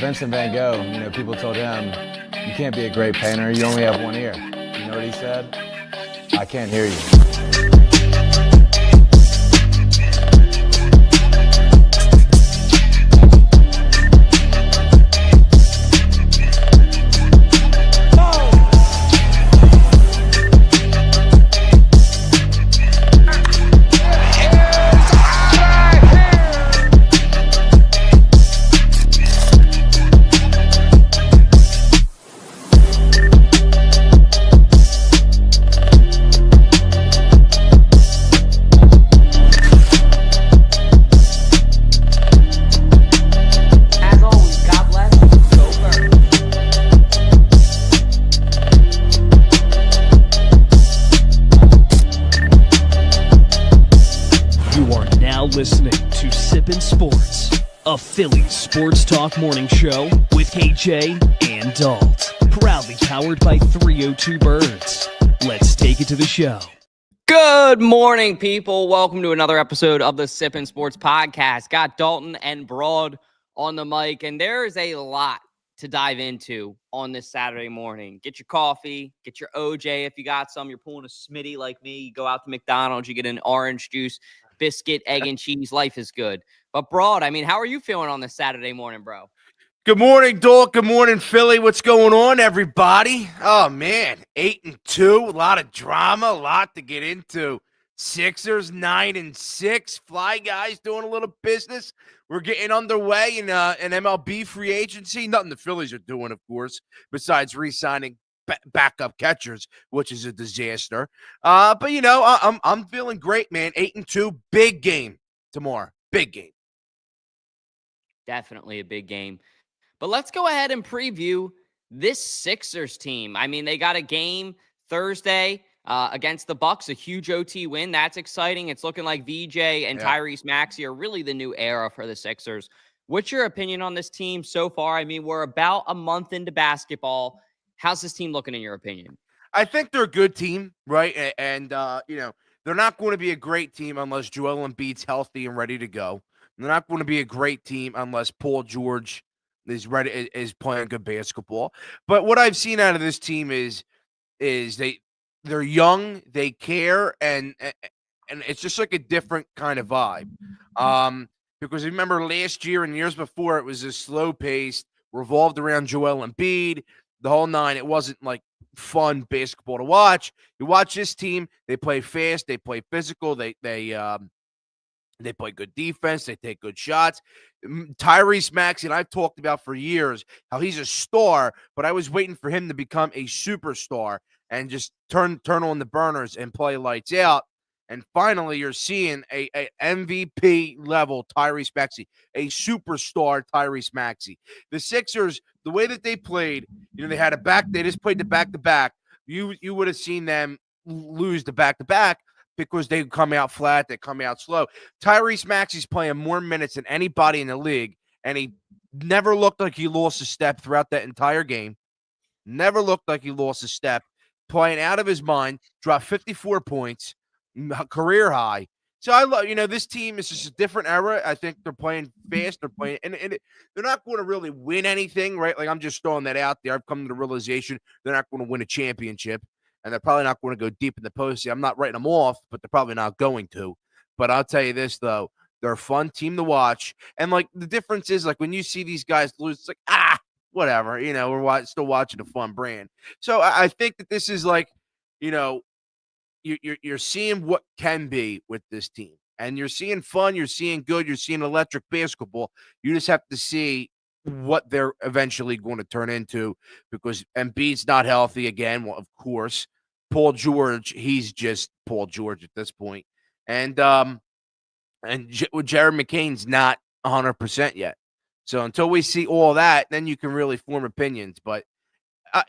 Vincent Van Gogh, people told him, you can't be a great painter, you only have one ear. You know what he said? I can't hear you. Listening to Sippin' Sports, a Philly sports talk morning show with KJ and Dalt. Proudly powered by 302 Birds. Let's take it to the show. Good morning, people. Welcome to another episode of the Sippin' Sports podcast. Got Dalton and Broad on the mic, and there is a lot to dive into on this Saturday morning. Get your coffee, get your OJ if you got some. You're pulling a Smitty like me. You go out to McDonald's, you get an orange juice, biscuit, egg, and cheese. Life is good. But Broad, how are you feeling on this Saturday morning, bro? Good morning, Doc. Good morning, Philly. What's going on, everybody? Oh, man, 8-2, a lot of drama, a lot to get into. Sixers 9-6, Fly Guys doing a little business. We're getting underway in an MLB free agency. Nothing the Phillies are doing, of course, besides re-signing backup catchers, which is a disaster. But I'm feeling great, man. 8-2, big game tomorrow. Big game. Definitely a big game. But let's go ahead and preview this Sixers team. They got a game Thursday against the Bucks, a huge OT win. That's exciting. It's looking like VJ and Tyrese Maxey are really the new era for the Sixers. What's your opinion on this team so far? We're about a month into basketball. How's this team looking in your opinion? I think they're a good team, right? And they're not going to be a great team unless Joel Embiid's healthy and ready to go. They're not going to be a great team unless Paul George is playing good basketball. But what I've seen out of this team is they're young, they care, and it's just like a different kind of vibe. Because remember last year and years before, it was a slow pace, revolved around Joel Embiid, the whole nine. It wasn't like fun basketball to watch. You watch this team, they play fast, they play physical, they play good defense, they take good shots. Tyrese Maxey, and I've talked about for years how he's a star, but I was waiting for him to become a superstar and just turn on the burners and play lights out. And finally, you're seeing a MVP level Tyrese Maxey, a superstar Tyrese Maxey. The Sixers, the way that they played, they just played the back-to-back. You would have seen them lose the back-to-back because they come out flat, they come out slow. Tyrese Maxey's playing more minutes than anybody in the league, and he never looked like he lost a step throughout that entire game. Never looked like he lost a step. Playing out of his mind, dropped 54 points. Career high. So I love, this team is just a different era. I think they're playing fast. They're playing, and they're not going to really win anything, right? Like, I'm just throwing that out there. I've come to the realization they're not going to win a championship, and they're probably not going to go deep in the postseason. I'm not writing them off, but they're probably not going to. But I'll tell you this, though. They're a fun team to watch. And, the difference is, when you see these guys lose, it's like, whatever. We're still watching a fun brand. So I think that this is you're seeing what can be with this team. And you're seeing fun, you're seeing good, you're seeing electric basketball. You just have to see what they're eventually going to turn into, because Embiid's not healthy again. Well, of course. Paul George, he's just Paul George at this point. And Jared McCain's not 100% yet. So until we see all that, then you can really form opinions. But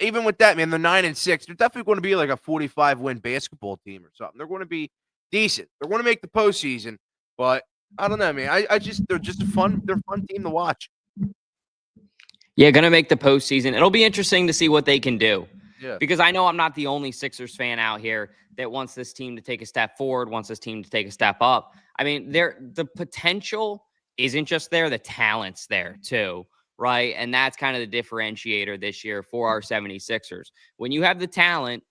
even with that, man, they're 9-6. They're definitely going to be like a 45-win basketball team or something. They're going to be decent. They're going to make the postseason. But I don't know, man. They're just a fun team to watch. Yeah, going to make the postseason. It'll be interesting to see what they can do. Yeah. Because I know I'm not the only Sixers fan out here that wants this team to take a step forward, wants this team to take a step up. The potential isn't just there, the talent's there too. right? And that's kind of the differentiator this year for our 76ers. When you have the talent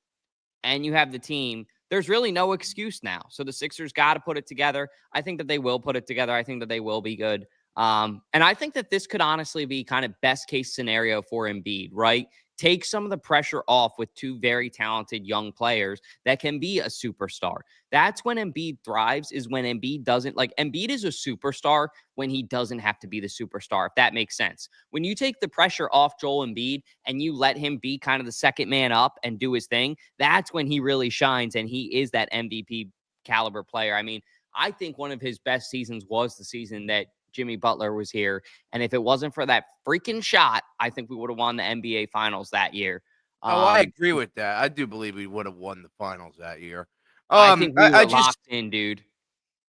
and you have the team, there's really no excuse now. So the Sixers got to put it together. I think that they will put it together. I think that they will be good. And I think that this could honestly be kind of best case scenario for Embiid, right? Take some of the pressure off with two very talented young players that can be a superstar. That's when Embiid thrives, is when Embiid doesn't, like, Embiid is a superstar when he doesn't have to be the superstar, if that makes sense. When you take the pressure off Joel Embiid and you let him be kind of the second man up and do his thing, that's when he really shines and he is that MVP caliber player. I mean, I think one of his best seasons was the season that Jimmy Butler was here. And if it wasn't for that freaking shot, I think we would have won the NBA Finals that year. I agree with that. I do believe we would have won the finals that year. I think we were I just locked in, dude.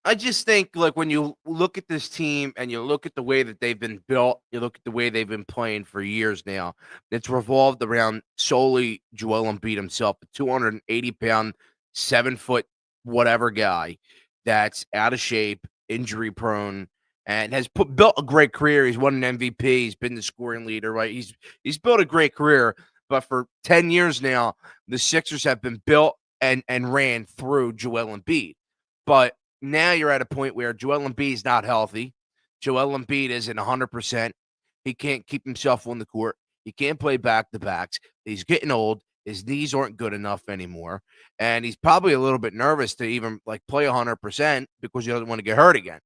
I just think, like, when you look at this team and you look at the way that they've been built, you look at the way they've been playing for years now, it's revolved around solely Joel Embiid himself, a 280-pound, 7-foot whatever guy that's out of shape, injury prone, and has built a great career. He's won an MVP. He's been the scoring leader, right? He's built a great career, but for 10 years now, the Sixers have been built and ran through Joel Embiid. But now you're at a point where Joel Embiid is not healthy. Joel Embiid isn't 100%. He can't keep himself on the court. He can't play back-to-backs. He's getting old. His knees aren't good enough anymore. And he's probably a little bit nervous to even, like, play 100% because he doesn't want to get hurt again.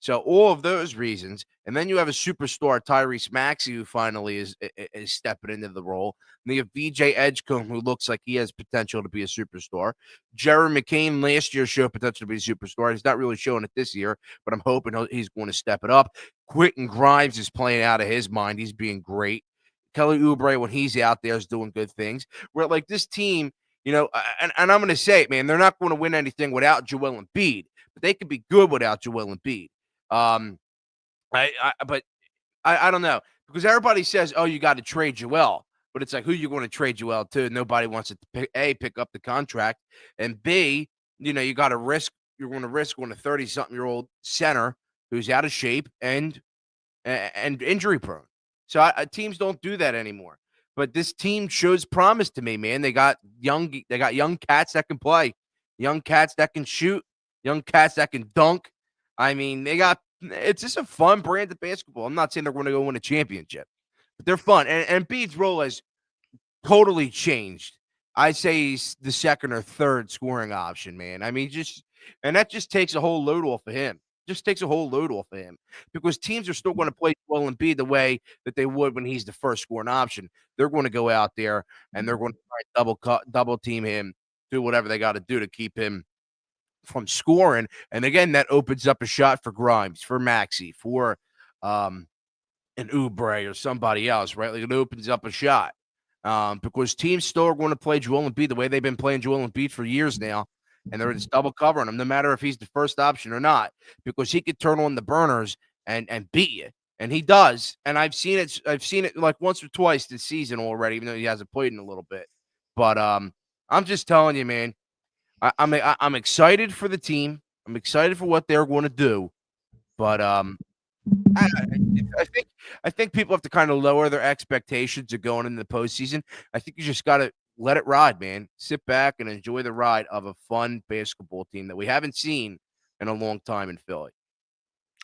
So all of those reasons, and then you have a superstar, Tyrese Maxey, who finally is stepping into the role. And you have VJ Edgecombe, who looks like he has potential to be a superstar. Jerry McCain last year showed potential to be a superstar. He's not really showing it this year, but I'm hoping he's going to step it up. Quentin Grimes is playing out of his mind. He's being great. Kelly Oubre, when he's out there, is doing good things. Where, like, this team, and I'm going to say it, man, they're not going to win anything without Joel Embiid, but they could be good without Joel Embiid. But I don't know, because everybody says, oh, you got to trade Joel, but it's like, who you going to trade Joel to? Nobody wants to pick up the contract, and B, you got to risk. You're going to risk on a 30-something-year-old center who's out of shape and injury prone. So teams don't do that anymore. But this team shows promise to me, man. They got young cats that can play, young cats that can shoot, young cats that can dunk. I mean, it's just a fun brand of basketball. I'm not saying they're going to go win a championship, but they're fun. And Embiid's role has totally changed. I say he's the second or third scoring option, man. I mean, and that just takes a whole load off of him. Just takes a whole load off of him, because teams are still going to play Joel Embiid the way that they would when he's the first scoring option. They're going to go out there and they're going to try and double team him, do whatever they got to do to keep him from scoring. And again, that opens up a shot for Grimes, for Maxey, for an Oubre or somebody else, right? Like, it opens up a shot because teams still are going to play Joel Embiid the way they've been playing Joel Embiid for years now, and they're just double covering him, no matter if he's the first option or not, because he could turn on the burners and beat you, and he does. And I've seen it like once or twice this season already, even though he hasn't played in a little bit. But I'm just telling you, man. I'm excited for the team. I'm excited for what they're going to do, but I think people have to kind of lower their expectations of going into the postseason. I think you just got to let it ride, man. Sit back and enjoy the ride of a fun basketball team that we haven't seen in a long time in Philly.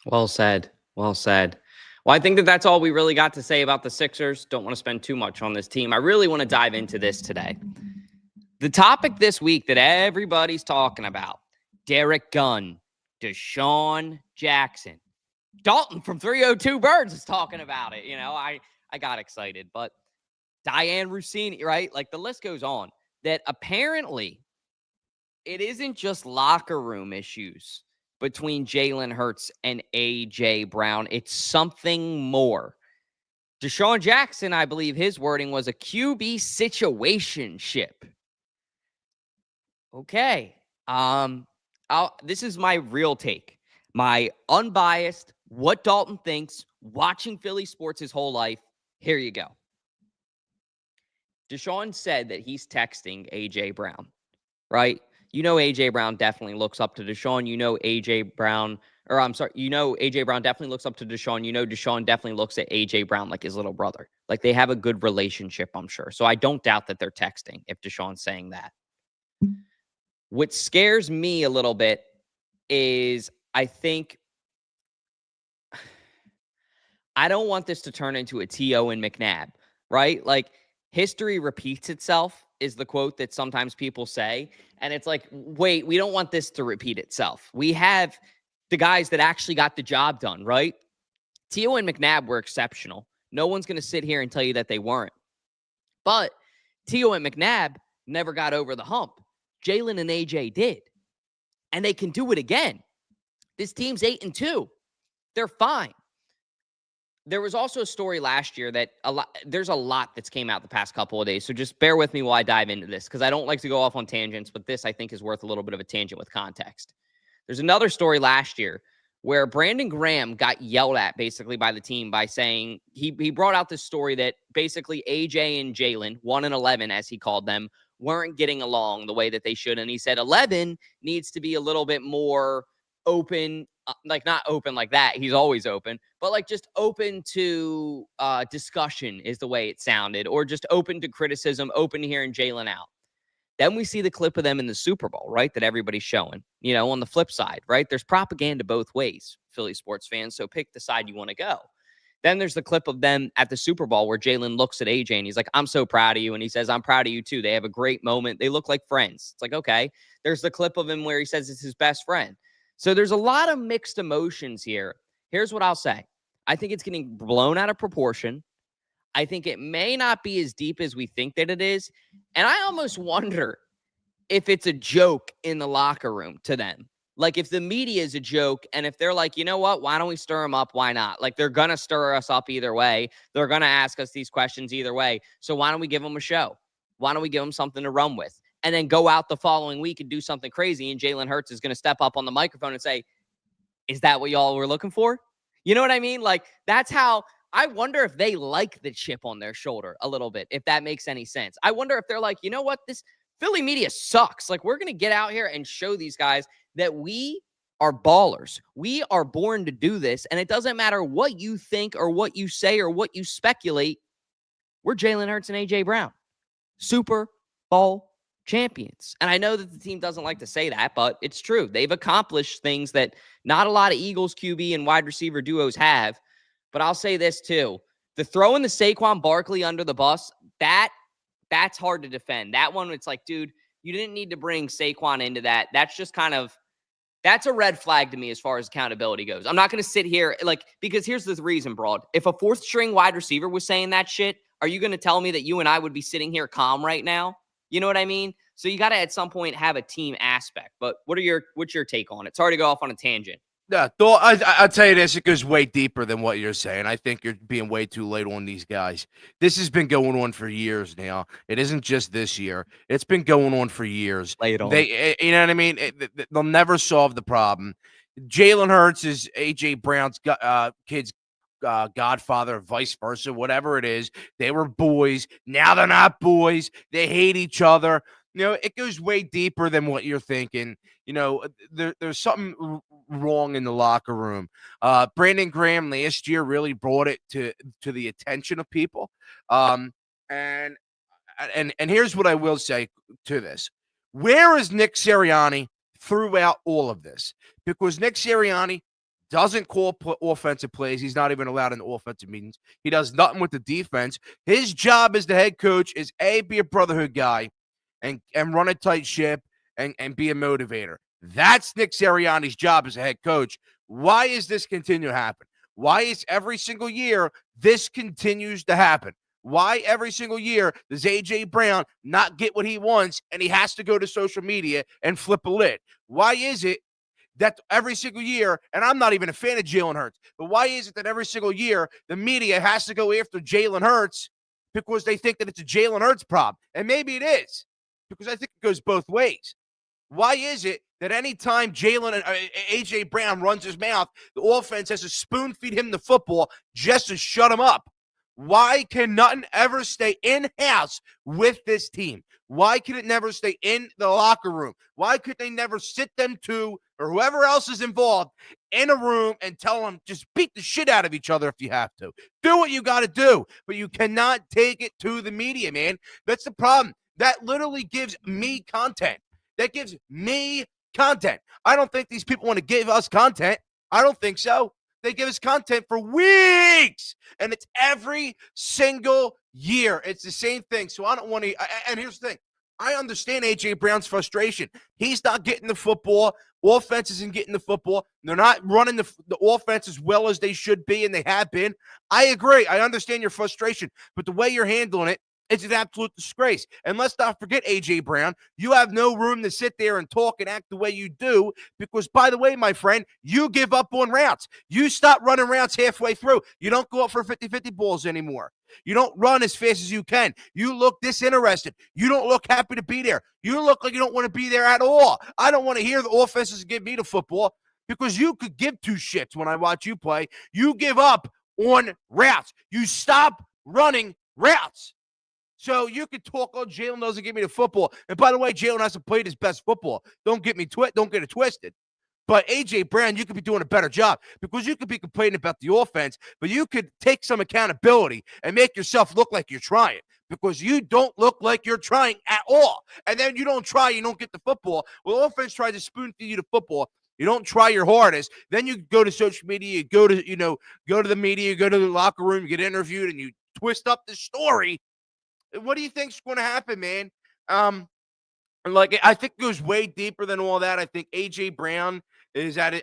Well said. Well said. Well, I think that that's all we really got to say about the Sixers. Don't want to spend too much on this team. I really want to dive into this today. The topic this week that everybody's talking about: Derek Gunn, Deshaun Jackson. Dalton from 302 Birds is talking about it. I got excited. But Diane Rossini, right? Like, the list goes on. That apparently it isn't just locker room issues between Jalen Hurts and A.J. Brown. It's something more. Deshaun Jackson, I believe his wording was a QB situationship. Okay. This is my real take. My unbiased, what Dalton thinks, watching Philly sports his whole life. Here you go. Deshaun said that he's texting A.J. Brown, right? A.J. Brown definitely looks up to Deshaun. A.J. Brown or I'm sorry, A.J. Brown definitely looks up to Deshaun. Deshaun definitely looks at A.J. Brown like his little brother. Like they have a good relationship, I'm sure. So I don't doubt that they're texting if Deshaun's saying that. What scares me a little bit is I don't want this to turn into a T.O. and McNabb, right? Like history repeats itself is the quote that sometimes people say. And it's like, wait, we don't want this to repeat itself. We have the guys that actually got the job done, right? T.O. and McNabb were exceptional. No one's going to sit here and tell you that they weren't. But T.O. and McNabb never got over the hump. Jalen and AJ did. And they can do it again. This team's 8-2. They're fine. There was also a story last year that there's a lot that's came out the past couple of days. So just bear with me while I dive into this because I don't like to go off on tangents, but this I think is worth a little bit of a tangent with context. There's another story last year where Brandon Graham got yelled at basically by the team by saying he brought out this story that basically AJ and Jalen, 1 and 11 as he called them, weren't getting along the way that they should. And he said 11 needs to be a little bit more open, like not open like that. He's always open, but like just open to discussion is the way it sounded, or just open to criticism, open to hearing Jalen out. Then we see the clip of them in the Super Bowl, right? That everybody's showing, on the flip side, right? There's propaganda both ways, Philly sports fans. So pick the side you want to go. Then there's the clip of them at the Super Bowl where Jalen looks at AJ and he's like, I'm so proud of you. And he says, I'm proud of you too. They have a great moment. They look like friends. It's like, okay. There's the clip of him where he says it's his best friend. So there's a lot of mixed emotions here. Here's what I'll say. I think it's getting blown out of proportion. I think it may not be as deep as we think that it is. And I almost wonder if it's a joke in the locker room to them. Like if the media is a joke and if they're like, you know what, why don't we stir them up? Why not? Like they're going to stir us up either way. They're going to ask us these questions either way. So why don't we give them a show? Why don't we give them something to run with? And then go out the following week and do something crazy. And Jalen Hurts is going to step up on the microphone and say, is that what y'all were looking for? You know what I mean? Like that's how I wonder if they like the chip on their shoulder a little bit, if that makes any sense. I wonder if they're like, you know what? This Philly media sucks. Like we're going to get out here and show these guys that we are ballers. We are born to do this. And it doesn't matter what you think or what you say or what you speculate. We're Jalen Hurts and AJ Brown, Super Bowl champions. And I know that the team doesn't like to say that, but it's true. They've accomplished things that not a lot of Eagles QB and wide receiver duos have. But I'll say this too. The throwing the Saquon Barkley under the bus, that's hard to defend. That one, it's like, dude, you didn't need to bring Saquon into that. That's just that's a red flag to me as far as accountability goes. I'm not going to sit here because here's the reason, Broad. If a fourth string wide receiver was saying that shit, are you going to tell me that you and I would be sitting here calm right now? You know what I mean? So you got to at some point have a team aspect. But what's your take on it? Sorry to go off on a tangent. Yeah, I'll tell you this, it goes way deeper than what you're saying. I think you're being way too late on these guys. This has been going on for years now. It isn't just this year. It's been going on for years. Late on. You know what I mean? They'll never solve the problem. Jalen Hurts is A.J. Brown's kid's godfather, vice versa, whatever it is. They were boys. Now they're not boys. They hate each other. It goes way deeper than what you're thinking. There's something wrong in the locker room. Brandon Graham last year really brought it to the attention of people. And here's what I will say to this. Where is Nick Sirianni throughout all of this? Because Nick Sirianni doesn't call offensive plays. He's not even allowed in offensive meetings. He does nothing with the defense. His job as the head coach is be a brotherhood guy and run a tight ship and be a motivator. That's Nick Sirianni's job as a head coach. Why is this continue to happen? Why is every single year this continues to happen? Why every single year does A.J. Brown not get what he wants and he has to go to social media and flip a lid? Why is it that every single year, and I'm not even a fan of Jalen Hurts, but why is it that every single year the media has to go after Jalen Hurts because they think that it's a Jalen Hurts problem? And maybe it is, because I think it goes both ways. Why is it that anytime Jalen and A.J. Brown runs his mouth, the offense has to spoon feed him the football just to shut him up? Why can nothing ever stay in-house with this team? Why can it never stay in the locker room? Why could they never sit them two or whoever else is involved in a room and tell them just beat the shit out of each other if you have to? Do what you got to do, but you cannot take it to the media, man. That's the problem. That literally gives me content. That gives me content. I don't think these people want to give us content. I don't think so. They give us content for weeks, and it's every single year. It's the same thing. So I don't want to. And here's the thing. I understand A.J. Brown's frustration. He's not getting the football. Offense isn't getting the football. They're not running the offense as well as they should be, and they have been. I agree. I understand your frustration, but the way you're handling it, it's an absolute disgrace. And let's not forget, A.J. Brown, you have no room to sit there and talk and act the way you do because, by the way, my friend, you give up on routes. You stop running routes halfway through. You don't go up for 50-50 balls anymore. You don't run as fast as you can. You look disinterested. You don't look happy to be there. You look like you don't want to be there at all. I don't want to hear the offenses give me the football because you could give two shits when I watch you play. You give up on routes. You stop running routes. So you could talk, oh, Jalen doesn't give me the football. And by the way, Jalen hasn't played his best football. Don't get it twisted. But A.J. Brown, you could be doing a better job because you could be complaining about the offense, but you could take some accountability and make yourself look like you're trying because you don't look like you're trying at all. And then you don't try, you don't get the football. Well, offense tries to spoon feed you the football. You don't try your hardest. Then you go to social media, you go to the media, you go to the locker room, you get interviewed, and you twist up the story. What do you think's going to happen, man? I think it goes way deeper than all that. I think A.J. Brown is at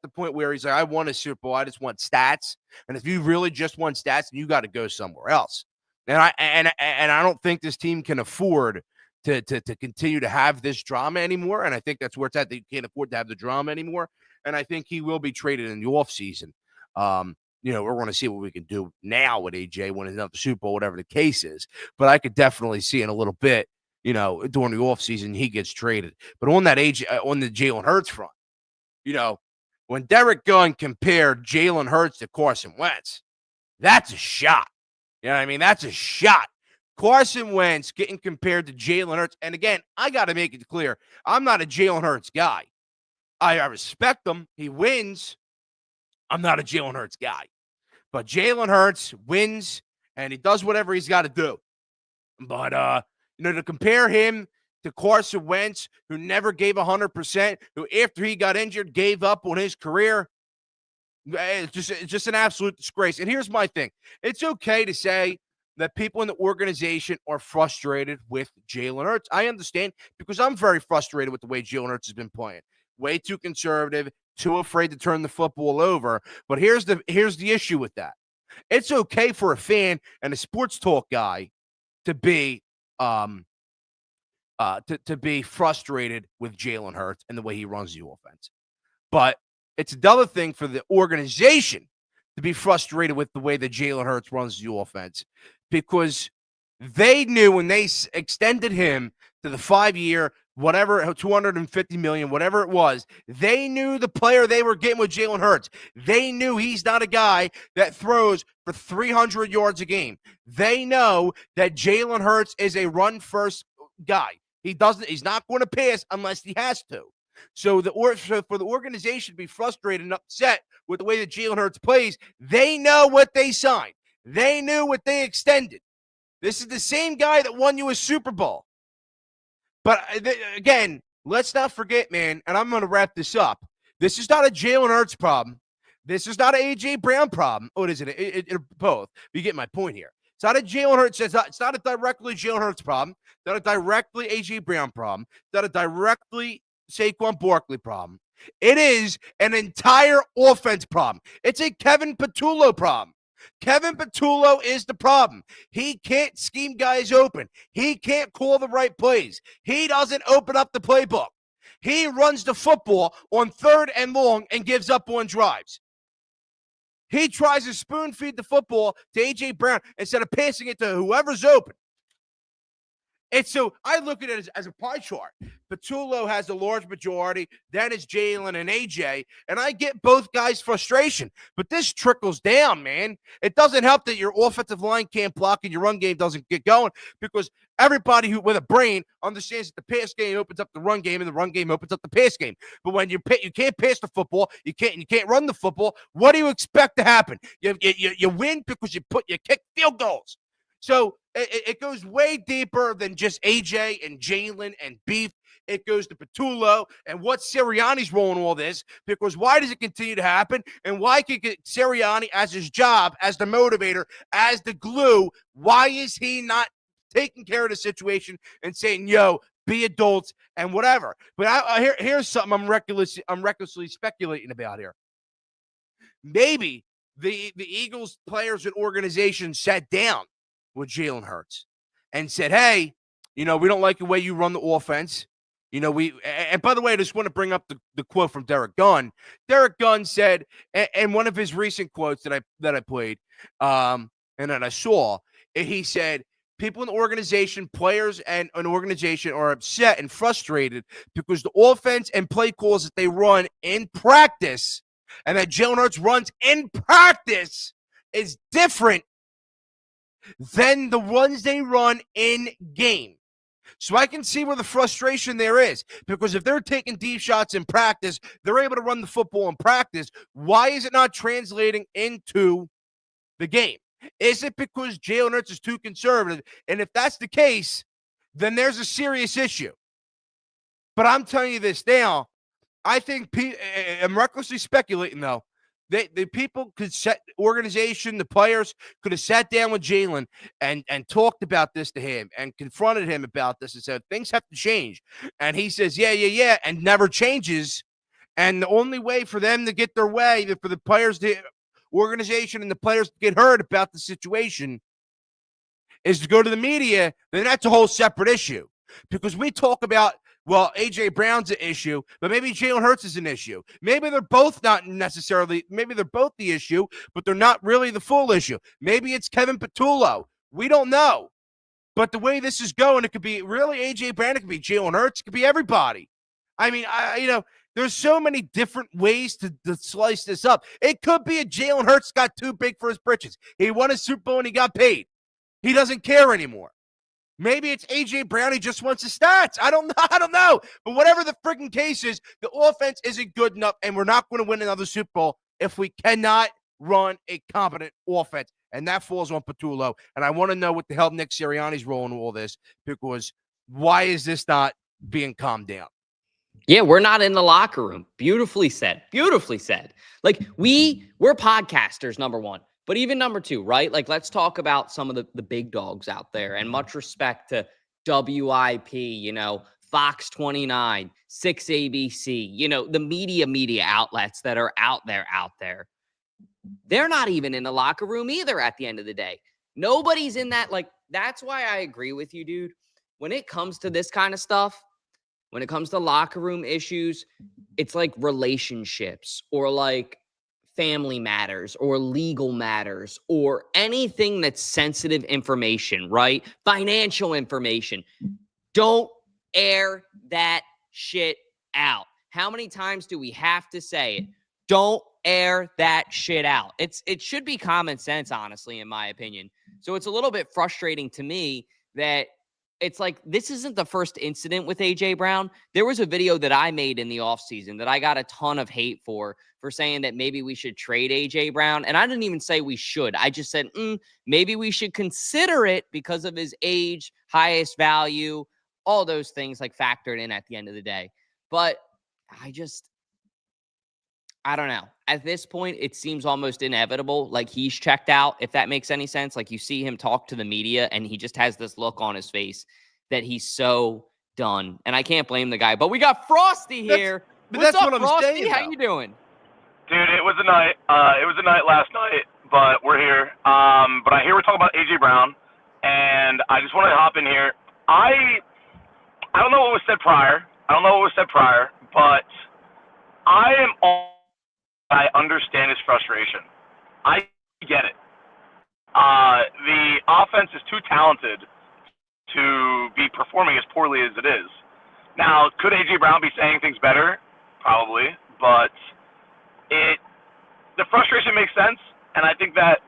the point where he's like, I want a Super Bowl. I just want stats. And if you really just want stats, then you got to go somewhere else. And I don't think this team can afford to continue to have this drama anymore. And I think that's where it's at. They can't afford to have the drama anymore. And I think he will be traded in the offseason. We're going to see what we can do now with AJ when he's not the Super Bowl, whatever the case is. But I could definitely see in a little bit, during the offseason, he gets traded. But on that on the Jalen Hurts front, when Derek Gunn compared Jalen Hurts to Carson Wentz, that's a shot. You know what I mean? That's a shot. Carson Wentz getting compared to Jalen Hurts. And again, I got to make it clear, I'm not a Jalen Hurts guy. I respect him. He wins. I'm not a Jalen Hurts guy. But Jalen Hurts wins, and he does whatever he's got to do. But, to compare him to Carson Wentz, who never gave 100%, who after he got injured gave up on his career, it's just an absolute disgrace. And here's my thing. It's okay to say that people in the organization are frustrated with Jalen Hurts. I understand because I'm very frustrated with the way Jalen Hurts has been playing. Way too conservative, too afraid to turn the football over. But here's the issue with that. It's okay for a fan and a sports talk guy to be to be frustrated with Jalen Hurts and the way he runs the offense. But it's another thing for the organization to be frustrated with the way that Jalen Hurts runs the offense because they knew when they extended him to the 5-year, whatever, $250 million, whatever it was, they knew the player they were getting with Jalen Hurts. They knew he's not a guy that throws for 300 yards a game. They know that Jalen Hurts is a run-first guy. He's not going to pass unless he has to. So for the organization to be frustrated and upset with the way that Jalen Hurts plays, they know what they signed. They knew what they extended. This is the same guy that won you a Super Bowl. But again, let's not forget, man, and I'm going to wrap this up. This is not a Jalen Hurts problem. This is not an A.J. Brown problem. Oh, it is it both. You get my point here. It's not a Jalen Hurts. It's not a directly Jalen Hurts problem. It's not a directly A.J. Brown problem. It's not a directly Saquon Barkley problem. It is an entire offense problem. It's a Kevin Patullo problem. Kevin Patullo is the problem. He can't scheme guys open. He can't call the right plays. He doesn't open up the playbook. He runs the football on 3rd and long and gives up on drives. He tries to spoon feed the football to A.J. Brown instead of passing it to whoever's open. And so I look at it as a pie chart. Patullo has a large majority, then it's Jalen and AJ, and I get both guys' frustration. But this trickles down, man. It doesn't help that your offensive line can't block and your run game doesn't get going because everybody who with a brain understands that the pass game opens up the run game and the run game opens up the pass game. But when you can't pass the football, you can't run the football. What do you expect to happen? You win because you kick field goals. So it goes way deeper than just AJ and Jalen and Beef. It goes to Patullo and what Sirianni's role in all this, because why does it continue to happen? And why can Sirianni, as his job, as the motivator, as the glue, why is he not taking care of the situation and saying, yo, be adults and whatever? But here's something I'm recklessly speculating about here. Maybe the Eagles players and organization sat down with Jalen Hurts and said, hey, we don't like the way you run the offense. And by the way, I just want to bring up the quote from Derek Gunn. Derek Gunn said, and one of his recent quotes that I played, and that I saw, he said, people in the organization, players and an organization are upset and frustrated because the offense and play calls that they run in practice and that Jalen Hurts runs in practice is different than the ones they run in game. So I can see where the frustration there is, because if they're taking deep shots in practice, they're able to run the football in practice. Why is it not translating into the game? Is it because Jalen Hurts is too conservative? And if that's the case, then there's a serious issue. But I'm telling you this now, I think I'm recklessly speculating, though. The people could organization, the players could have sat down with Jalen and talked about this to him and confronted him about this and said, things have to change. And he says, yeah, and never changes. And the only way for them to get their way, for the players, the organization and the players to get heard about the situation is to go to the media, then that's a whole separate issue. Because we talk about, well, A.J. Brown's an issue, but maybe Jalen Hurts is an issue. Maybe they're both not necessarily, maybe they're both the issue, but they're not really the full issue. Maybe it's Kevin Patullo. We don't know. But the way this is going, it could be really A.J. Brown, it could be Jalen Hurts, it could be everybody. I mean, there's so many different ways to slice this up. It could be a Jalen Hurts got too big for his britches. He won a Super Bowl and he got paid. He doesn't care anymore. Maybe it's A.J. Brown. He just wants the stats. I don't know. But whatever the freaking case is, the offense isn't good enough, and we're not going to win another Super Bowl if we cannot run a competent offense. And that falls on Patullo. And I want to know what the hell Nick Sirianni's role in all this, because why is this not being calmed down? Yeah, we're not in the locker room. Beautifully said. Beautifully said. Like, we're podcasters, number one. But even number two, right? Like, let's talk about some of the big dogs out there. And much respect to WIP, Fox 29, 6ABC, the media outlets that are out there. They're not even in the locker room either at the end of the day. Nobody's in that. Like, that's why I agree with you, dude. When it comes to this kind of stuff, when it comes to locker room issues, it's like relationships or like family matters or legal matters or anything that's sensitive information, right? Financial information. Don't air that shit out. How many times do we have to say it? Don't air that shit out. It should be common sense, honestly, in my opinion. So it's a little bit frustrating to me that it's like, this isn't the first incident with A.J. Brown. There was a video that I made in the offseason that I got a ton of hate for saying that maybe we should trade A.J. Brown. And I didn't even say we should. I just said, maybe we should consider it because of his age, highest value, all those things like factored in at the end of the day. But I don't know. At this point, it seems almost inevitable. Like, he's checked out, if that makes any sense. Like, you see him talk to the media and he just has this look on his face that he's so done. And I can't blame the guy. But we got Frosty here. What's up, what Frosty? I'm saying. How you doing? Dude, it was a night. It was a night last night, but we're here. But I hear we're talking about A.J. Brown, and I just want to hop in here. I don't know what was said prior. But I understand his frustration. I get it. The offense is too talented to be performing as poorly as it is. Now, could A.J. Brown be saying things better? Probably, but the frustration makes sense, and I think that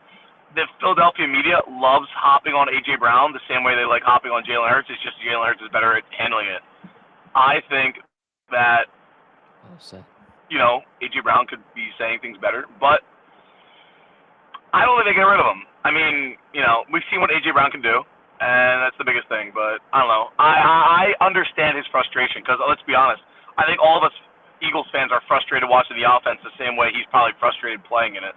the Philadelphia media loves hopping on A.J. Brown the same way they like hopping on Jalen Hurts. It's just Jalen Hurts is better at handling it. I think that, A.J. Brown could be saying things better, but I don't think they get rid of him. I mean, we've seen what A.J. Brown can do, and that's the biggest thing, but I don't know. I understand his frustration because, let's be honest, I think all of us Eagles fans are frustrated watching the offense the same way he's probably frustrated playing in it.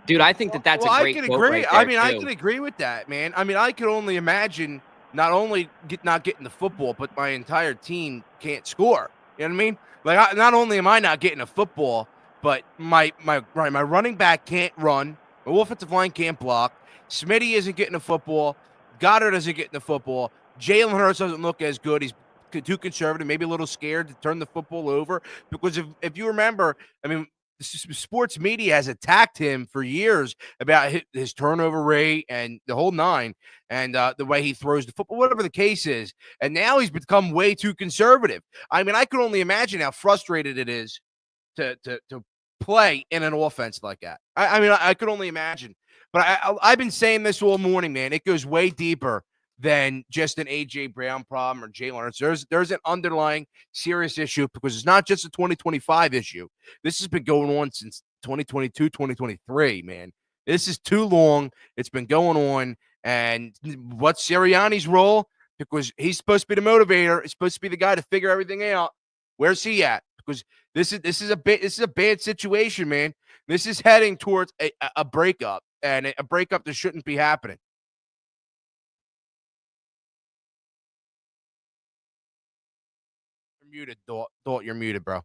Dude, I think that's a great quote right there, I can agree with that, man. I mean, I could only imagine not only not getting the football, but my entire team can't score. You know what I mean? Like, not only am I not getting a football, but my running back can't run. My offensive line can't block. Smitty isn't getting the football. Goddard isn't getting the football. Jalen Hurts doesn't look as good. He's too conservative, maybe a little scared to turn the football over. Because if you remember, I mean, sports media has attacked him for years about his turnover rate and the whole nine, and the way he throws the football, whatever the case is. And now he's become way too conservative. I mean, I can only imagine how frustrated it is to play in an offense like that. I could only imagine. But I've been saying this all morning, man. It goes way deeper than just an A.J. Brown problem or Jalen Hurts. There's an underlying serious issue because it's not just a 2025 issue. This has been going on since 2022, 2023, man. This is too long. It's been going on. And what's Sirianni's role? Because he's supposed to be the motivator. He's supposed to be the guy to figure everything out. Where's he at? Because this is a bad situation, man. This is heading towards a breakup, and a breakup that shouldn't be happening. You're muted, Dalt. You're muted, bro.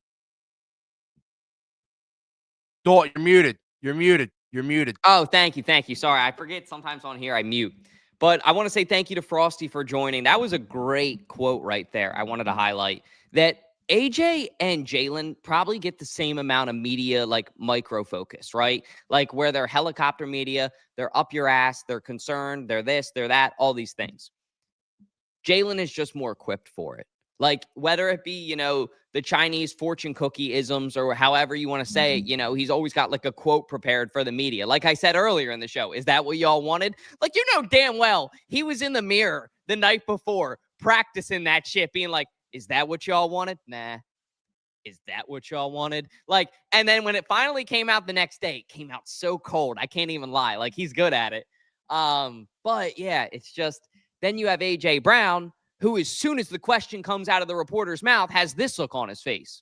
Dalt, you're muted. You're muted. Oh, thank you. Sorry, I forget sometimes on here I mute. But I want to say thank you to Frosty for joining. That was a great quote right there. I wanted to highlight that AJ and Jalen probably get the same amount of media, like micro focus, right? Like where they're helicopter media, they're up your ass, they're concerned, they're this, they're that, all these things. Jalen is just more equipped for it. Like whether it be, the Chinese fortune cookie isms or however you want to say it, he's always got like a quote prepared for the media. Like I said earlier in the show, is that what y'all wanted? Like, damn well he was in the mirror the night before practicing that shit, being like, is that what y'all wanted? Nah. Is that what y'all wanted? Like, and then when it finally came out the next day, it came out so cold. I can't even lie. Like, he's good at it. But yeah, it's just, then you have A.J. Brown, who as soon as the question comes out of the reporter's mouth, has this look on his face.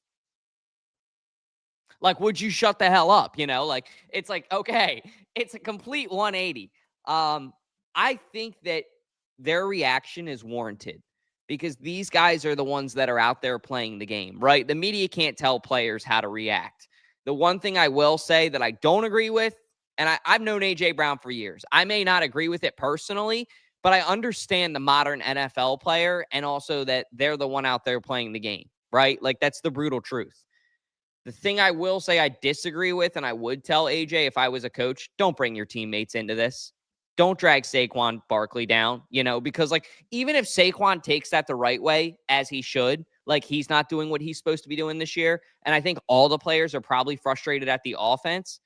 Like, would you shut the hell up? Like, it's like, okay, it's a complete 180. I think that their reaction is warranted because these guys are the ones that are out there playing the game, right? The media can't tell players how to react. The one thing I will say that I don't agree with, and I've known A.J. Brown for years. I may not agree with it personally, but I understand the modern NFL player and also that they're the one out there playing the game, right? Like, that's the brutal truth. The thing I will say I disagree with, and I would tell AJ if I was a coach, don't bring your teammates into this. Don't drag Saquon Barkley down, because like, even if Saquon takes that the right way, as he should, like he's not doing what he's supposed to be doing this year. And I think all the players are probably frustrated at the offense.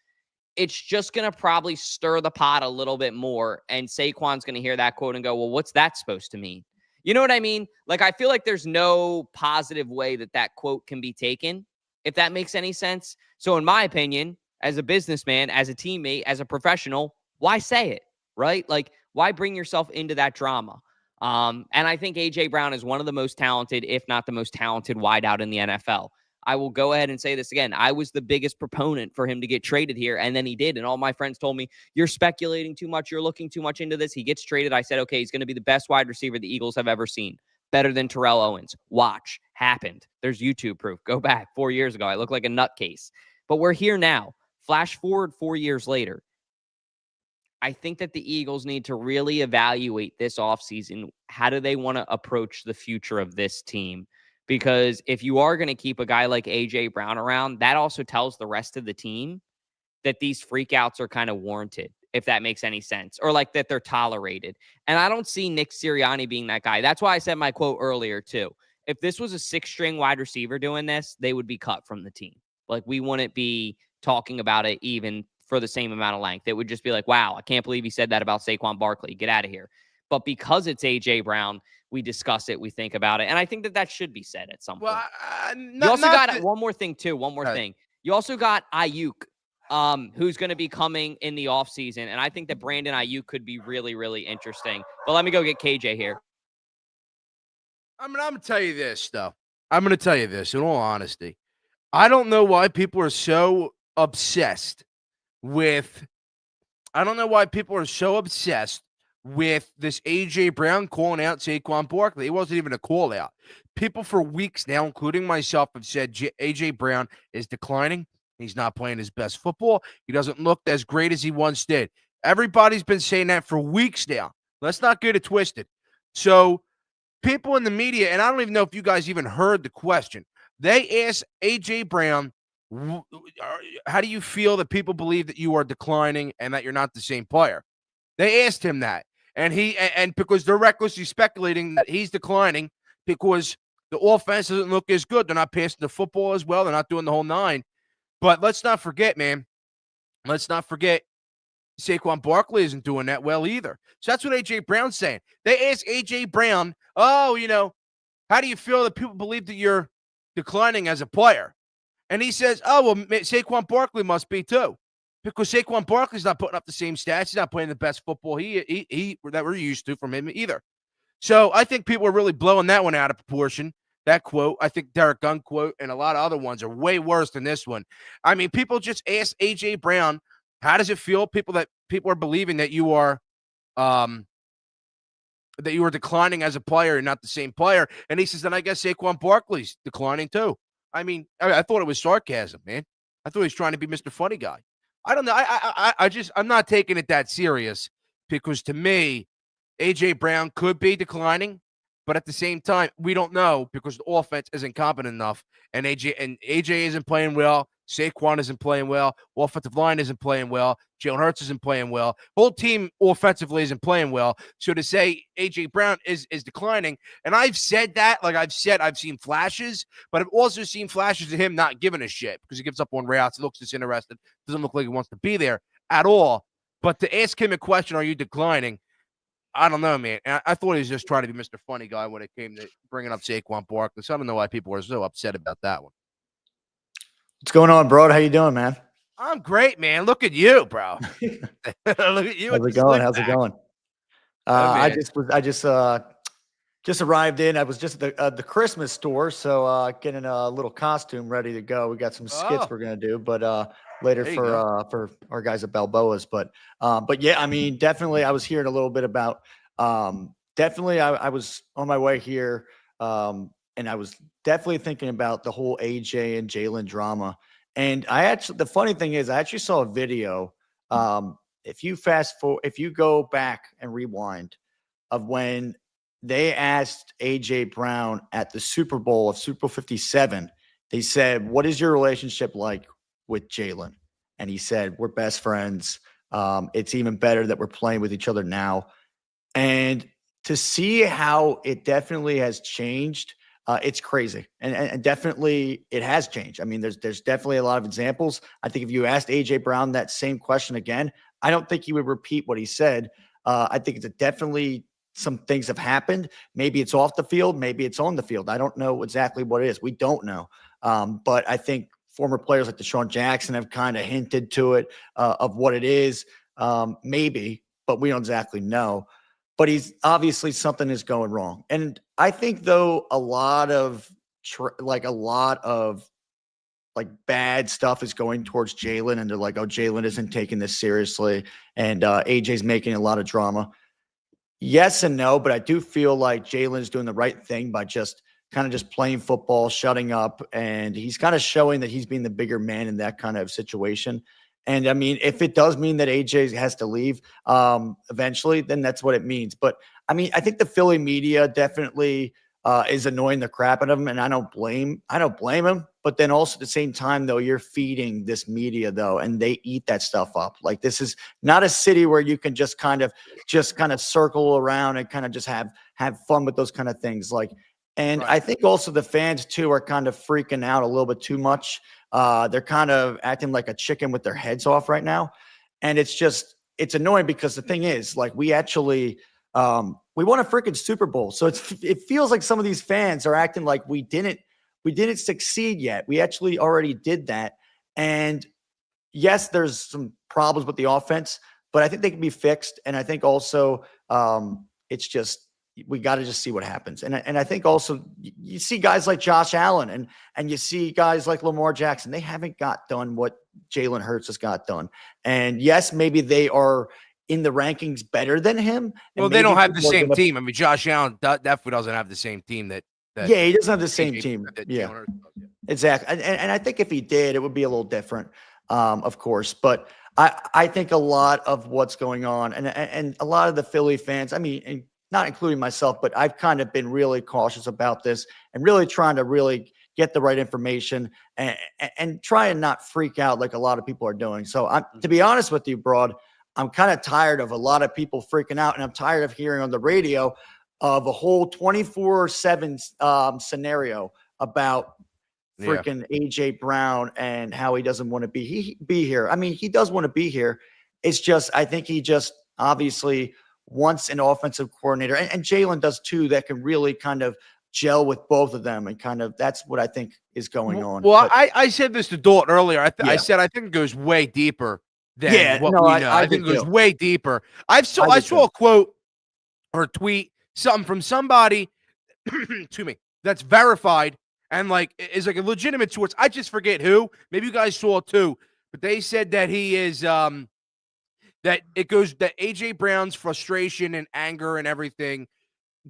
It's just going to probably stir the pot a little bit more. And Saquon's going to hear that quote and go, well, what's that supposed to mean? You know what I mean? Like, I feel like there's no positive way that quote can be taken, if that makes any sense. So in my opinion, as a businessman, as a teammate, as a professional, why say it, right? Like, why bring yourself into that drama? And I think A.J. Brown is one of the most talented, if not the most talented wideout in the NFL. I will go ahead and say this again. I was the biggest proponent for him to get traded here, and then he did. And all my friends told me, you're speculating too much. You're looking too much into this. He gets traded. I said, okay, he's going to be the best wide receiver the Eagles have ever seen. Better than Terrell Owens. Watch. Happened. There's YouTube proof. Go back 4 years ago. I look like a nutcase. But we're here now. Flash forward 4 years later. I think that the Eagles need to really evaluate this offseason. How do they want to approach the future of this team? Because if you are going to keep a guy like A.J. Brown around, that also tells the rest of the team that these freakouts are kind of warranted. if that makes any sense, or like that they're tolerated. And I don't see Nick Sirianni being that guy. That's why I said my quote earlier too. If this was a 6-string wide receiver doing this, they would be cut from the team. Like, we wouldn't be talking about it even for the same amount of length. It would just be like, wow, I can't believe he said that about Saquon Barkley. Get out of here. But because it's A.J. Brown, we discuss it, we think about it. And I think that that should be said at some point. You also got one more thing, too. One more thing. You also got Ayuk, who's going to be coming in the offseason. And I think that Brandon Ayuk could be really, really interesting. But let me go get KJ here. I'm going to tell you this, though. I'm going to tell you this, in all honesty. I don't know why people are so obsessed with this A.J. Brown calling out Saquon Barkley. It wasn't even a call out. People for weeks now, including myself, have said A.J. Brown is declining. He's not playing his best football. He doesn't look as great as he once did. Everybody's been saying that for weeks now. Let's not get it twisted. So people in the media, and I don't even know if you guys even heard the question, they asked A.J. Brown, how do you feel that people believe that you are declining and that you're not the same player? They asked him that. And because they're recklessly speculating that he's declining because the offense doesn't look as good. They're not passing the football as well. They're not doing the whole nine. But let's not forget, man. Let's not forget Saquon Barkley isn't doing that well either. So that's what A.J. Brown's saying. They asked A.J. Brown, how do you feel that people believe that you're declining as a player? And he says, Saquon Barkley must be too. Because Saquon Barkley's not putting up the same stats. He's not playing the best football he that we're used to from him either. So I think people are really blowing that one out of proportion. That quote, I think Derek Gunn quote, and a lot of other ones are way worse than this one. I mean, people just ask A.J. Brown, how does it feel? People are believing that you are declining as a player and not the same player. And he says, then I guess Saquon Barkley's declining too. I mean, I thought it was sarcasm, man. I thought he was trying to be Mr. Funny Guy. I don't know. I'm not taking it that serious because to me, A.J. Brown could be declining, but at the same time, we don't know because the offense isn't competent enough, and AJ isn't playing well. Saquon isn't playing well. Offensive line isn't playing well. Jalen Hurts isn't playing well. Whole team offensively isn't playing well. So to say A.J. Brown is declining, and I've said that, like I've said, I've seen flashes, but I've also seen flashes of him not giving a shit because he gives up on routes. He looks disinterested. Doesn't look like he wants to be there at all. But to ask him a question, are you declining? I don't know, man. I thought he was just trying to be Mr. Funny Guy when it came to bringing up Saquon Barkley. So I don't know why people are so upset about that one. What's going on, bro? How you doing, man? I'm great, man. Look at you, bro. Look at you. How's it going? How's it going? I just arrived in. I was just at the Christmas store, so getting a little costume ready to go. We got some skits we're gonna do, but later for our guys at Balboa's. But yeah, I mean, definitely, I was hearing a little bit about. Definitely, I was on my way here, and I was definitely thinking about the whole AJ and Jalen drama. And the funny thing is, I actually saw a video. If you go back and rewind of when they asked AJ Brown at the Super Bowl of Super Bowl 57, they said, "What is your relationship like with Jalen?" And he said, "We're best friends. It's even better that we're playing with each other now." And to see how it definitely has changed, it's crazy. And definitely it has changed. I mean, there's definitely a lot of examples. I think if you asked AJ Brown that same question again, I don't think he would repeat what he said. I think it's definitely some things have happened. Maybe it's off the field. Maybe it's on the field. I don't know exactly what it is. We don't know. But I think former players like Deshaun Jackson have kind of hinted to it of what it is. Maybe, but we don't exactly know. But he's obviously something is going wrong. And I think, though, a lot of bad stuff is going towards Jalen, and they're like, "Oh, Jalen isn't taking this seriously," and AJ's making a lot of drama. Yes and no, but I do feel like Jalen is doing the right thing by just playing football, shutting up, and he's kind of showing that he's being the bigger man in that kind of situation. And I mean, if it does mean that AJ has to leave eventually, then that's what it means. But I mean, I think the Philly media definitely is annoying the crap out of him, and I don't blame him. But then also at the same time, though, you're feeding this media, though, and they eat that stuff up. Like, this is not a city where you can just kind of circle around and kind of just have fun with those kind of things. Like, and I think also the fans too are kind of freaking out a little bit too much. They're kind of acting like a chicken with their heads off right now. And it's annoying because the thing is, like, we actually we won a freaking Super Bowl. So it feels like some of these fans are acting like we didn't succeed yet. We actually already did that. And yes, there's some problems with the offense, but I think they can be fixed. And I think also it's just, we got to just see what happens. And I think also you see guys like Josh Allen and you see guys like Lamar Jackson. They haven't got done what Jalen Hurts has got done. And yes, maybe they are in the rankings better than him. Well, they don't have the same team. I mean, Josh Allen definitely doesn't have the same team that he doesn't have the same team. Yeah, exactly. And I think if he did, it would be a little different, of course. But I think a lot of what's going on and a lot of the Philly fans, I mean, and not including myself, but I've kind of been really cautious about this and really trying to really get the right information and try and not freak out like a lot of people are doing. So to be honest with you, Broad, I'm kind of tired of a lot of people freaking out, and I'm tired of hearing on the radio of a whole 24/7 scenario about freaking AJ Brown and how he doesn't want to be here. I mean, he does want to be here. It's just, I think he just obviously wants an offensive coordinator, and Jalen does too, that can really kind of gel with both of them, and kind of that's what I think is going on. Well, I said this to Dalton earlier. I said I think it goes way deeper than what we know. I think it goes way deeper. I saw a quote or a tweet, something from somebody to me that's verified and like is like a legitimate source. I just forget who. Maybe you guys saw it too, but they said that he is that AJ Brown's frustration and anger and everything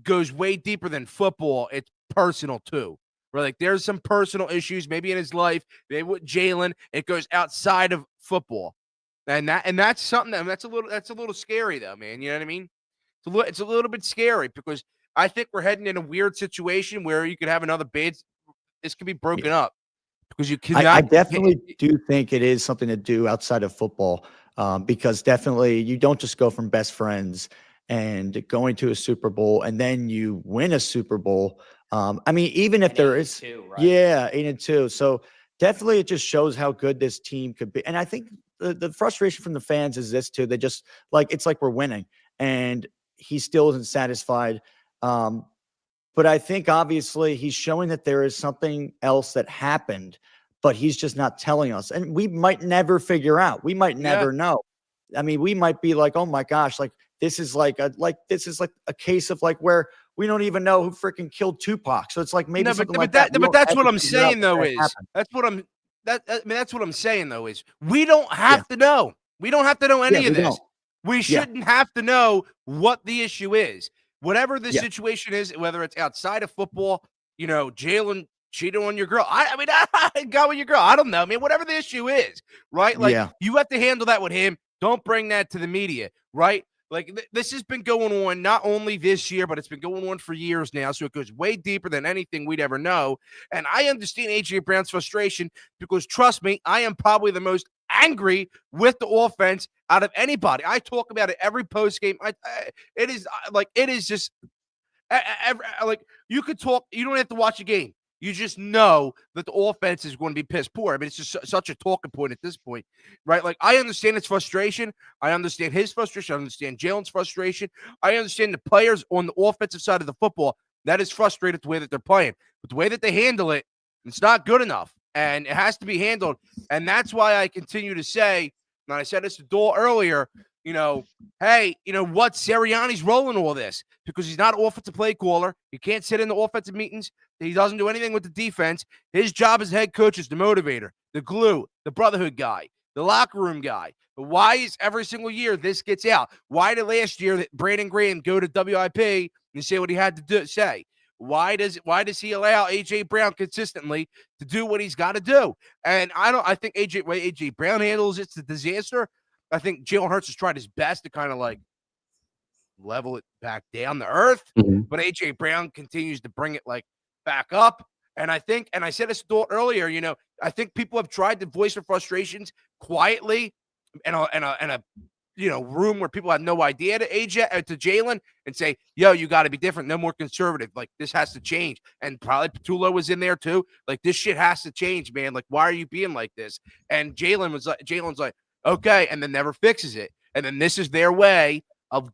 goes way deeper than football. It's personal too. Where like there's some personal issues maybe in his life, maybe with Jalen. It goes outside of football. And that's something that's a little scary though, man. You know what I mean? It's a little bit scary because I think we're heading in a weird situation where you could have another bid. This could be broken up because you cannot. I definitely do think it is something to do outside of football, because definitely you don't just go from best friends and going to a Super Bowl and then you win a Super Bowl. I mean, even if there is, 8-2. So definitely it just shows how good this team could be. And I think the frustration from the fans is this too. They just like, it's like we're winning and he still isn't satisfied. But I think obviously he's showing that there is something else that happened, but he's just not telling us. And we might never figure out. We might never know. I mean, we might be like, oh my gosh, like this is like a case of like where we don't even know who freaking killed Tupac. So it's like maybe but that's what I'm saying though that's what I'm saying though is we don't have to know. We don't have to know any of this. Don't. We shouldn't have to know what the issue is. Whatever the situation is, whether it's outside of football, Jalen cheated on your girl. I got with your girl. I don't know, man. Whatever the issue is, right? Like you have to handle that with him. Don't bring that to the media, right? Like this has been going on not only this year, but it's been going on for years now. So it goes way deeper than anything we'd ever know. And I understand AJ Brown's frustration because trust me, I am probably the most angry with the offense out of anybody. I talk about it every post game. It is just like you could talk. You don't have to watch a game. You just know that the offense is going to be piss poor. I mean, it's just such a talking point at this point, right? Like, I understand his frustration. I understand his frustration. I understand Jalen's frustration. I understand the players on the offensive side of the football that is frustrated the way that they're playing. But the way that they handle it, it's not good enough. And it has to be handled. And that's why I continue to say, and I said this to Dole earlier, hey, what? Sirianni's rolling all this because he's not an offensive play caller. He can't sit in the offensive meetings. He doesn't do anything with the defense. His job as head coach is the motivator, the glue, the brotherhood guy, the locker room guy. But why is every single year this gets out? Why did last year that Brandon Graham go to WIP and say what he had to say? Why does he allow AJ Brown consistently to do what he's got to do? And I think AJ Brown handles it's a disaster. I think Jalen Hurts has tried his best to kind of like level it back down to earth, but AJ Brown continues to bring it like back up. And I said this earlier, I think people have tried to voice their frustrations quietly in a room where people have no idea to Jalen and say, yo, you got to be different. No more conservative. Like, this has to change. And probably Petulo was in there too. Like, this shit has to change, man. Like, why are you being like this? And Jalen's like, okay. And then never fixes it. And then this is their way of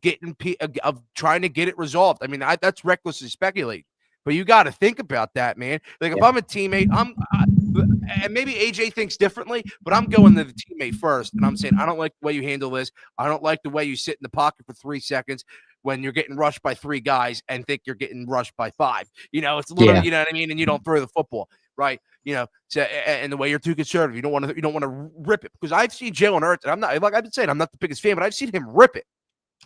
trying to get it resolved. I mean, that's reckless to speculate, but you got to think about that, man. Like, if I'm a teammate, and maybe AJ thinks differently, but I'm going to the teammate first. And I'm saying, I don't like the way you handle this. I don't like the way you sit in the pocket for 3 seconds when you're getting rushed by 3 guys and think you're getting rushed by 5. It's a little, you know what I mean? And you don't throw the football, right? So, and the way you're too conservative, you don't want to rip it, because I've seen Jalen Hurts, and I'm not, like I've been saying, I'm not the biggest fan, but I've seen him rip it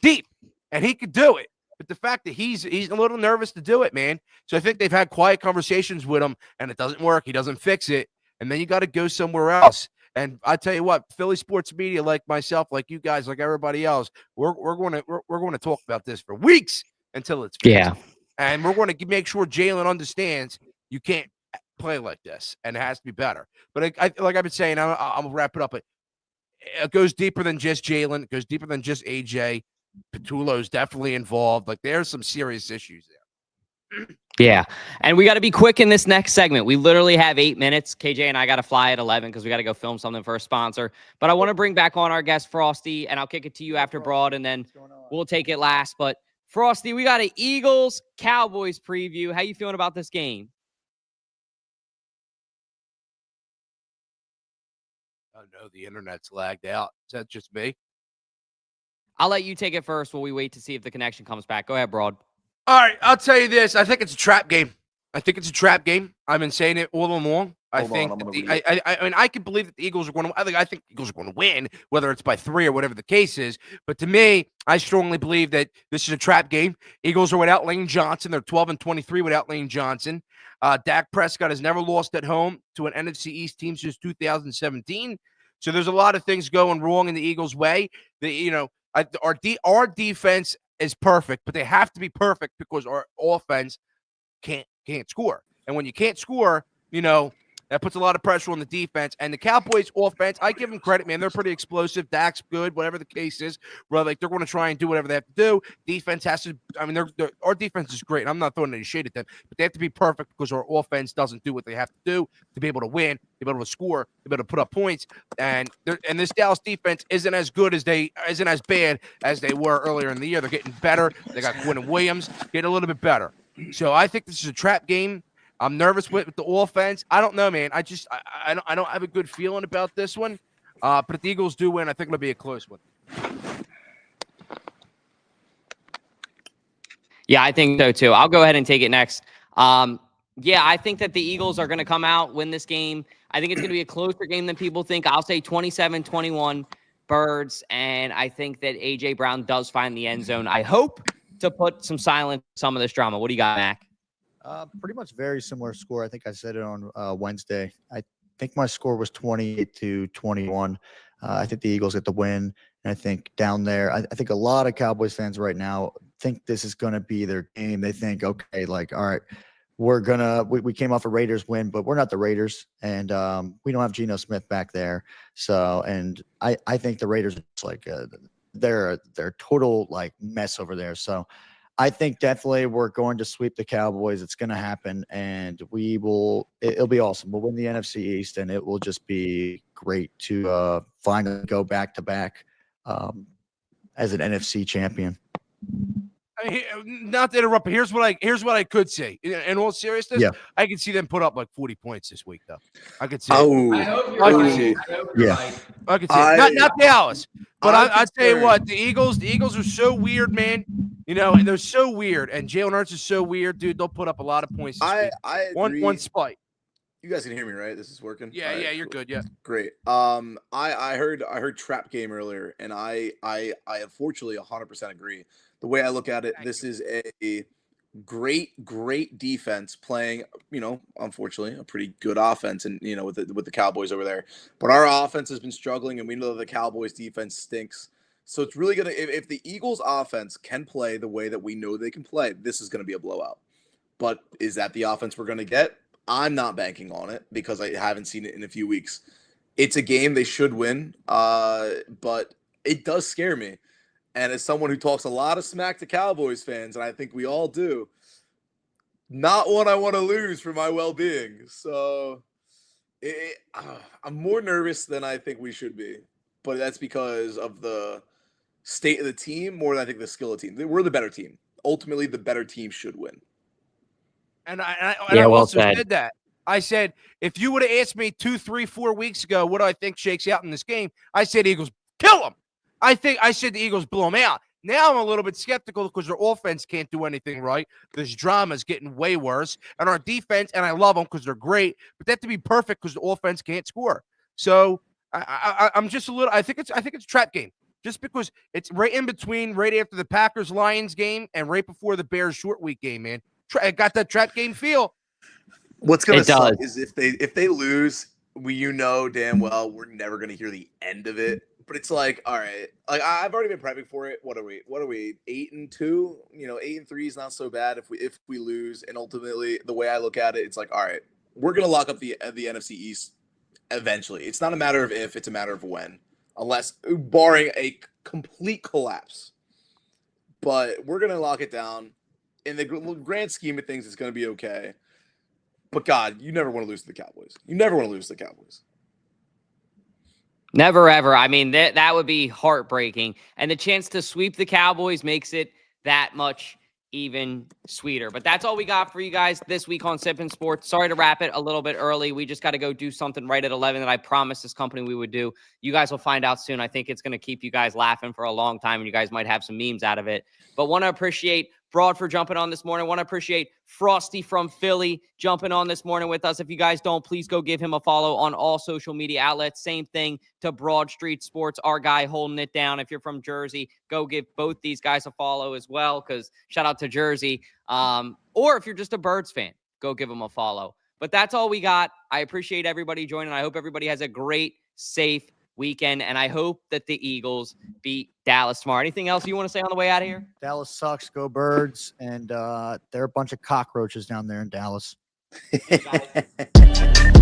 deep, and he could do it. But the fact that he's a little nervous to do it, man. So I think they've had quiet conversations with him, and it doesn't work. He doesn't fix it, and then you got to go somewhere else. And I tell you what, Philly sports media, like myself, like you guys, like everybody else, we're going to talk about this for weeks until it's fixed. Yeah. And we're going to make sure Jalen understands you can't play like this, and it has to be better. But like I've been saying, I'm gonna wrap it up. But it goes deeper than just Jalen. It goes deeper than just AJ. Petulo's definitely involved. Like, there's some serious issues there. Yeah. And we got to be quick in this next segment. We literally have 8 minutes. KJ and I got to fly at 11 because we got to go film something for a sponsor. But I want to bring back on our guest, Frosty, and I'll kick it to you after Broad, and then we'll take it last. But Frosty, we got an Eagles Cowboys preview. How you feeling about this game? Oh, no, the internet's lagged out. Is that just me? I'll let you take it first while we wait to see if the connection comes back. Go ahead, Broad. All right, I'll tell you this. I think it's a trap game. I've been saying it all along. I mean, I can believe that the Eagles are going to. I think the Eagles are going to win, whether it's by 3 or whatever the case is. But to me, I strongly believe that this is a trap game. Eagles are without Lane Johnson. They're 12-23 without Lane Johnson. Dak Prescott has never lost at home to an NFC East team since 2017. So there's a lot of things going wrong in the Eagles' way. Our defense is perfect, but they have to be perfect because our offense can't score. And when you can't score, that puts a lot of pressure on the defense. And the Cowboys offense, I give them credit, man. They're pretty explosive. Dak's good, whatever the case is. They're going to try and do whatever they have to do. Defense has to, I mean, our defense is great. I'm not throwing any shade at them, but they have to be perfect because our offense doesn't do what they have to do to be able to win, to be able to score, to be able to put up points. And this Dallas defense isn't as bad as they were earlier in the year. They're getting better. They got Quinn Williams getting a little bit better. So I think this is a trap game. I'm nervous with the offense. I don't know, man. I don't have a good feeling about this one. But if the Eagles do win, I think it'll be a close one. Yeah, I think so too. I'll go ahead and take it next. Yeah, I think that the Eagles are going to come out, win this game. I think it's going to be a closer game than people think. I'll say 27-21 Birds, and I think that A.J. Brown does find the end zone. I hope to put some silence on some of this drama. What do you got, Mac? Pretty much very similar score. I think I said it on Wednesday. I think my score was 28-21. I think the Eagles get the win. And I think down there, I think a lot of Cowboys fans right now think this is going to be their game. They think, okay, like, all right, we came off a Raiders win, but we're not the Raiders. And we don't have Geno Smith back there. So, and I think the Raiders are just like, they're total like mess over there. So I think definitely we're going to sweep the Cowboys. It's going to happen, and it'll be awesome. We'll win the NFC East, and it will just be great to finally go back-to-back as an NFC champion. I mean, not to interrupt, but here's what I could say. In all seriousness, yeah. I can see them put up like 40 points this week, though. I could see. I hope you're right. Yeah. I could see. Not Dallas, but I tell you what, the Eagles are so weird, man. And they're so weird, and Jalen Hurts is so weird, dude. They'll put up a lot of points this week. I agree. One spike. You guys can hear me, right? This is working. Yeah, right, yeah, you're good. Yeah, great. I heard trap game earlier, and I unfortunately 100% agree. The way I look at it, this is a great defense playing, unfortunately a pretty good offense, and with the Cowboys over there. But our offense has been struggling, and we know the Cowboys defense stinks. So it's really gonna, if the Eagles offense can play the way that we know they can play, this is gonna be a blowout. But is that the offense we're gonna get? I'm not banking on it because I haven't seen it in a few weeks. It's a game they should win, but it does scare me. And as someone who talks a lot of smack to Cowboys fans, and I think we all do, not one I want to lose for my well-being. So I'm more nervous than I think we should be. But that's because of the state of the team more than I think the skill of the team. We're the better team. Ultimately, the better team should win. And I well also said. said that. I said, if you would have asked me 2, 3, 4 weeks ago, what do I think shakes out in this game? I said Eagles kill them. I said the Eagles blow them out. Now I'm a little bit skeptical because their offense can't do anything right. This drama is getting way worse. And our defense, and I love them because they're great, but they have to be perfect because the offense can't score. So I'm just a little. I think it's a trap game. Just because it's right in between, right after the Packers-Lions game and right before the Bears short week game, man. It got that trap game feel. What's going to suck does. is if they lose, damn well we're never going to hear the end of it. But it's like, all right, like I've already been prepping for it. What are we? 8-2? 8-3 is not so bad if we lose. And ultimately, the way I look at it, it's like, all right, we're going to lock up the NFC East eventually. It's not a matter of if; it's a matter of when. Unless, barring a complete collapse. But we're going to lock it down. In the grand scheme of things, it's going to be okay. But, God, you never want to lose to the Cowboys. You never want to lose to the Cowboys. Never, ever. I mean, that would be heartbreaking. And the chance to sweep the Cowboys makes it that much even sweeter. But that's all we got for you guys this week on Sippin' Sports. Sorry to wrap it a little bit early. We just got to go do something right at 11 that I promised this company we would do. You guys will find out soon. I think it's going to keep you guys laughing for a long time, and you guys might have some memes out of it. But want to appreciate Broad for jumping on this morning. Want to appreciate Frosty from Philly jumping on this morning with us. If you guys don't, please go give him a follow on all social media outlets. Same thing to Broad Street Sports, our guy holding it down. If you're from Jersey, go give both these guys a follow as well, because shout out to Jersey. Or if you're just a Birds fan, go give them a follow. But that's all we got. I appreciate everybody joining. I hope everybody has a great, safe weekend, and I hope that the Eagles beat Dallas tomorrow. Anything else you want to say on the way out of here? Dallas sucks. Go Birds. And they're a bunch of cockroaches down there in Dallas. You guys-